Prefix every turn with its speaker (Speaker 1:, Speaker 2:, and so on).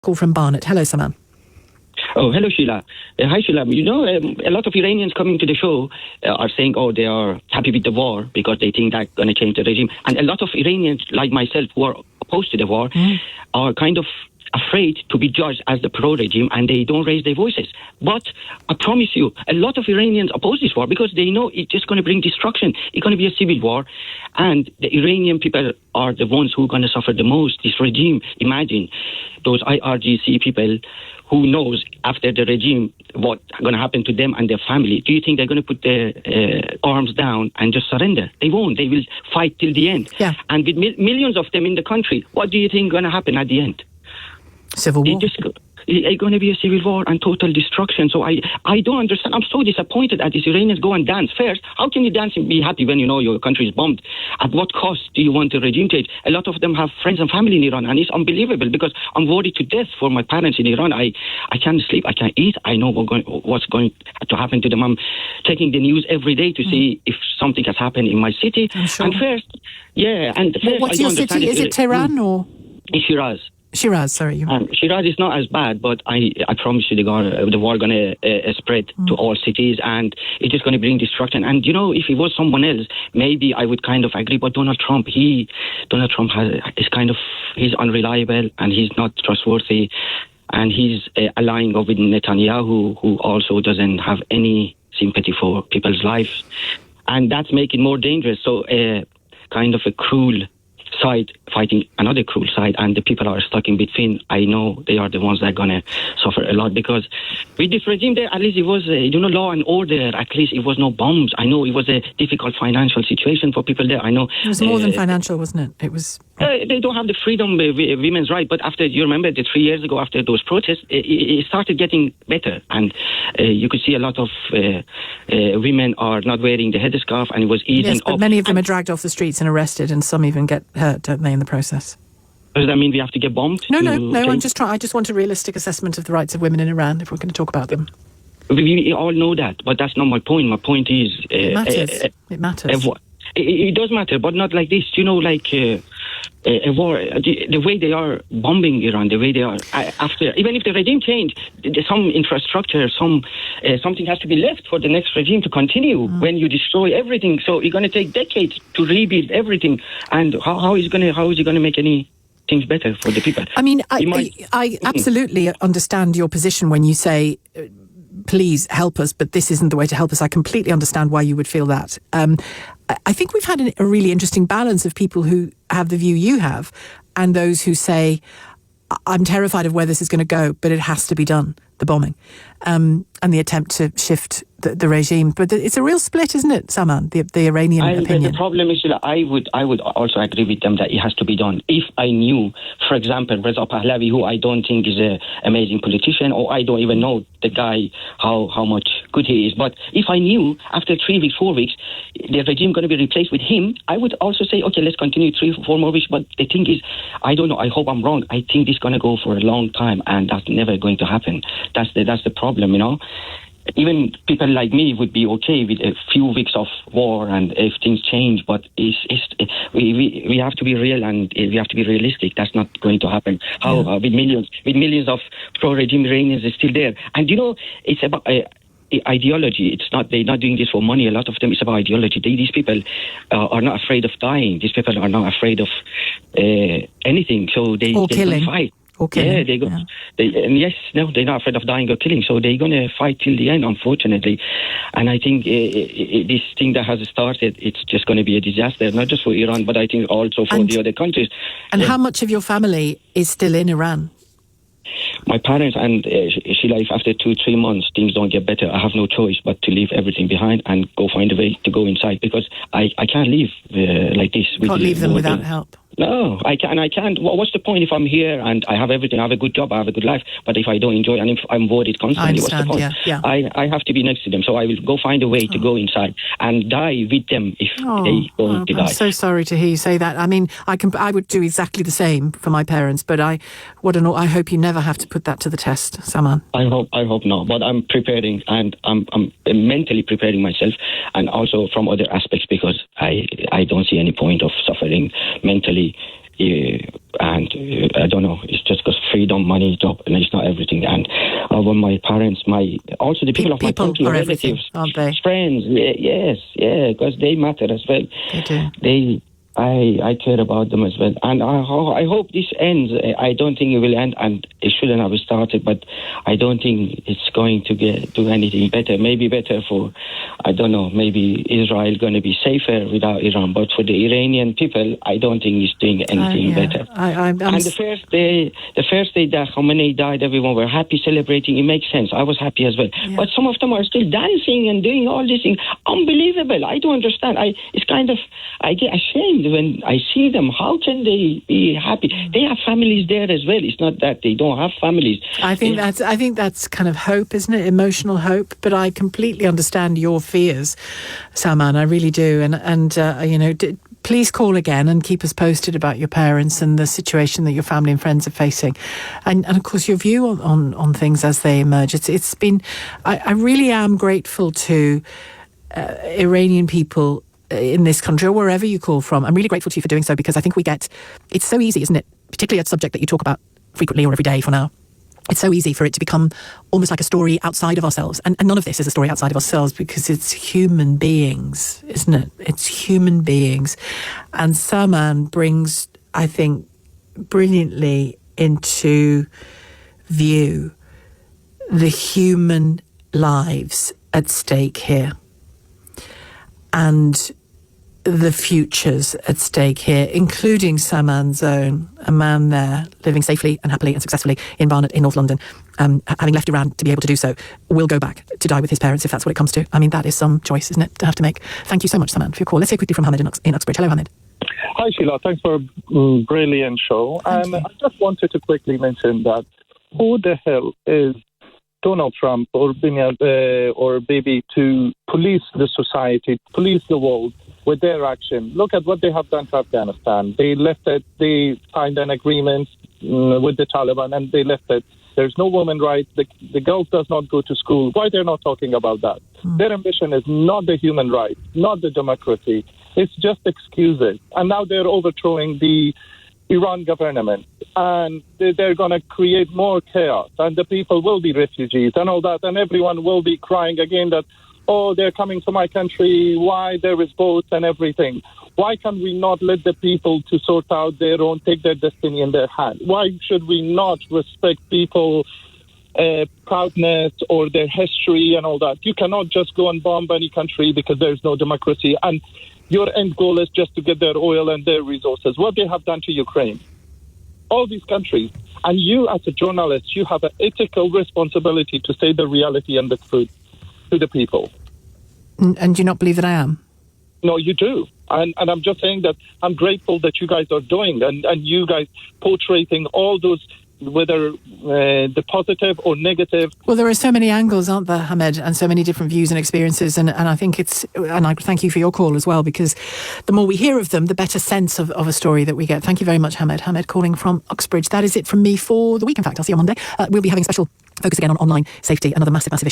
Speaker 1: call from Barnet. Hello, Saman.
Speaker 2: Oh, hello, Sheila. Hi, Sheila. You know, a lot of Iranians coming to the show are saying, they are happy with the war because they think that's going to change the regime. And a lot of Iranians, like myself, who are opposed to the war, are kind of afraid to be judged as the pro-regime, and they don't raise their voices. But I promise you, a lot of Iranians oppose this war because they know it's just going to bring destruction. It's going to be a civil war, and the Iranian people are the ones who are going to suffer the most. This regime, imagine those IRGC people who knows after the regime what's going to happen to them and their family. Do you think they're going to put their arms down and just surrender? They won't. They will fight till the end.
Speaker 1: Yeah.
Speaker 2: And with millions of them in the country, what do you think is going to happen at the end?
Speaker 1: Civil war.
Speaker 2: It's going to be a civil war and total destruction. So I don't understand. I'm so disappointed at these Iranians go and dance. First, how can you dance and be happy when you know your country is bombed? At what cost do you want the regime change? A lot of them have friends and family in Iran, and it's unbelievable because I'm worried to death for my parents in Iran. I can't sleep, I can't eat. I know what's going to happen to them. I'm checking the news every day to see if something has happened in my city.
Speaker 1: Sure.
Speaker 2: And first,
Speaker 1: what's your city? Is it Tehran or?
Speaker 2: In Shiraz.
Speaker 1: Shiraz, sorry.
Speaker 2: Shiraz is not as bad, but I promise you the war going to spread to all cities, and it's just going to bring destruction. And, you know, if it was someone else, maybe I would kind of agree, but Donald Trump he's unreliable, and he's not trustworthy, and he's allying with Netanyahu, who also doesn't have any sympathy for people's lives, and that's making it more dangerous. So kind of a cruel side fighting another cruel side, and the people are stuck in between. I know they are the ones that are going to suffer a lot, because with this regime there, at least it was law and order. At least it was no bombs. I know it was a difficult financial situation for people there. I know
Speaker 1: it was more than financial, wasn't it? It was
Speaker 2: they don't have the freedom, women's right. But after, you remember, 3 years ago, after those protests, it started getting better, and you could see a lot of women are not wearing the headscarf, and it was easing.
Speaker 1: Yes, but many of them are dragged off the streets and arrested, and some even get hurt, don't they, in the process?
Speaker 2: Does that mean we have to get bombed?
Speaker 1: No. I just want a realistic assessment of the rights of women in Iran, if we're going to talk about them.
Speaker 2: We all know that, but that's not my point. My point is
Speaker 1: it matters. It matters.
Speaker 2: It does matter, but not like this. You know, like a war. The way they are bombing Iran, the way they are after. Even if the regime changed, some infrastructure, something has to be left for the next regime to continue. When you destroy everything, so it's going to take decades to rebuild everything. And how is it going to make any things better for the people?
Speaker 1: I mean, I absolutely understand your position when you say, please help us, but this isn't the way to help us. I completely understand why you would feel that. I think we've had a really interesting balance of people who have the view you have and those who say, I'm terrified of where this is going to go, but it has to be done, the bombing, and the attempt to shift the regime. But it's a real split, isn't it, Saman, the Iranian opinion? The
Speaker 2: problem is that I would also agree with them that it has to be done. If I knew, for example, Reza Pahlavi, who I don't think is an amazing politician, or I don't even know the guy, how much good he is, but if I knew after 3 weeks, 4 weeks, the regime going to be replaced with him, I would also say, okay, let's continue 3 or 4 more weeks. But the thing is, I don't know, I hope I'm wrong. I think this is going to go for a long time, and that's never going to happen. That's the problem, you know. Even people like me would be okay with a few weeks of war and if things change, but we have to be real, and we have to be realistic. That's not going to happen. With millions of pro-regime Iranians is still there, and you know, it's about ideology. It's not, they're not doing this for money. A lot of them, it's about ideology. These people are not afraid of dying. These people are not afraid of anything. So they fight.
Speaker 1: Okay.
Speaker 2: Yeah, they go. Yeah. They're not afraid of dying or killing, so they're going to fight till the end, unfortunately. And I think this thing that has started, it's just going to be a disaster, not just for Iran, but I think also for the other countries.
Speaker 1: And how much of your family is still in Iran?
Speaker 2: My parents and Sheila, if after 2-3 months things don't get better, I have no choice but to leave everything behind and go find a way to go inside, because I can't leave like this.
Speaker 1: Can't leave them without help.
Speaker 2: No, I can't. What's the point if I'm here and I have everything, I have a good job, I have a good life, but if I don't enjoy and if I'm worried constantly, what's the point?
Speaker 1: Yeah.
Speaker 2: I have to be next to them, so I will go find a way to go inside and die with them if they go to die.
Speaker 1: I'm so sorry to hear you say that. I mean, I would do exactly the same for my parents, but I hope you never have to put that to the test, Saman.
Speaker 2: I hope not, but I'm preparing, and I'm mentally preparing myself, and also from other aspects, because I don't see any point of suffering mentally and I don't know, it's just because freedom, money, job, and it's not everything. And when my parents, also the people of my country, relatives,
Speaker 1: aren't they?
Speaker 2: Friends, yes, because they matter as well.
Speaker 1: They do.
Speaker 2: I care about them as well, and I hope this ends. I don't think it will end, and it shouldn't have started, but I don't think it's going to do anything better. Maybe better for, I don't know, maybe Israel going to be safer without Iran, but for the Iranian people, I don't think it's doing anything better. And the first day that Khamenei died, everyone were happy, celebrating. It makes sense. I was happy as well. Yeah. But some of them are still dancing and doing all these things. Unbelievable. I don't understand. I get ashamed when I see them. How can they be happy? They have families there as well. It's not that they don't have families.
Speaker 1: I think that's kind of hope, isn't it? Emotional hope. But I completely understand your fears, Salman. I really do. And please call again and keep us posted about your parents and the situation that your family and friends are facing, and of course your view on things as they emerge. It's been. I really am grateful to Iranian people in this country or wherever you call from. I'm really grateful to you for doing so, because I think it's so easy, isn't it? Particularly a subject that you talk about frequently or every day for now. It's so easy for it to become almost like a story outside of ourselves. And none of this is a story outside of ourselves, because it's human beings, isn't it? It's human beings. And Salman brings, I think, brilliantly into view the human lives at stake here, and the futures at stake here, including Salman's own, a man there living safely and happily and successfully in Barnet in North London, having left Iran to be able to do so, will go back to die with his parents if that's what it comes to. I mean, that is some choice, isn't it, to have to make. Thank you so much, Salman, for your call. Let's hear quickly from Hamid in Uxbridge. Hello, Hamid.
Speaker 3: Hi, Sheila. Thanks for a brilliant show. I just wanted to quickly mention that who the hell is Donald Trump or Bibi to police the society, police the world with their action? Look at what they have done to Afghanistan. They left it. They signed an agreement with the Taliban and they left it. There's no women's rights. The girls does not go to school. Why they're not talking about that? Their ambition is not the human rights, not the democracy. It's just excuses. And now they're overthrowing the Iran government, and they're going to create more chaos, and the people will be refugees and all that, and everyone will be crying again that, oh, they're coming to my country, why there is boats and everything. Why can we not let the people to sort out their own, take their destiny in their hand? Why should we not respect people proudness or their history and all that? You cannot just go and bomb any country because there's no democracy, and your end goal is just to get their oil and their resources. What they have done to Ukraine, all these countries, and you as a journalist, you have an ethical responsibility to say the reality and the truth to the people.
Speaker 1: And do you not believe that I am?
Speaker 3: No, you do. And I'm just saying that I'm grateful that you guys are doing, and you guys portraying all those, whether the positive or negative.
Speaker 1: Well, there are so many angles, aren't there, Hamed, and so many different views and experiences, and I think and I thank you for your call as well, because the more we hear of them, the better sense of a story that we get. Thank you very much, Hamed. Hamed calling from Uxbridge. That is it from me for the week. In fact, I'll see you on Monday. We'll be having a special focus again on online safety, another massive issue.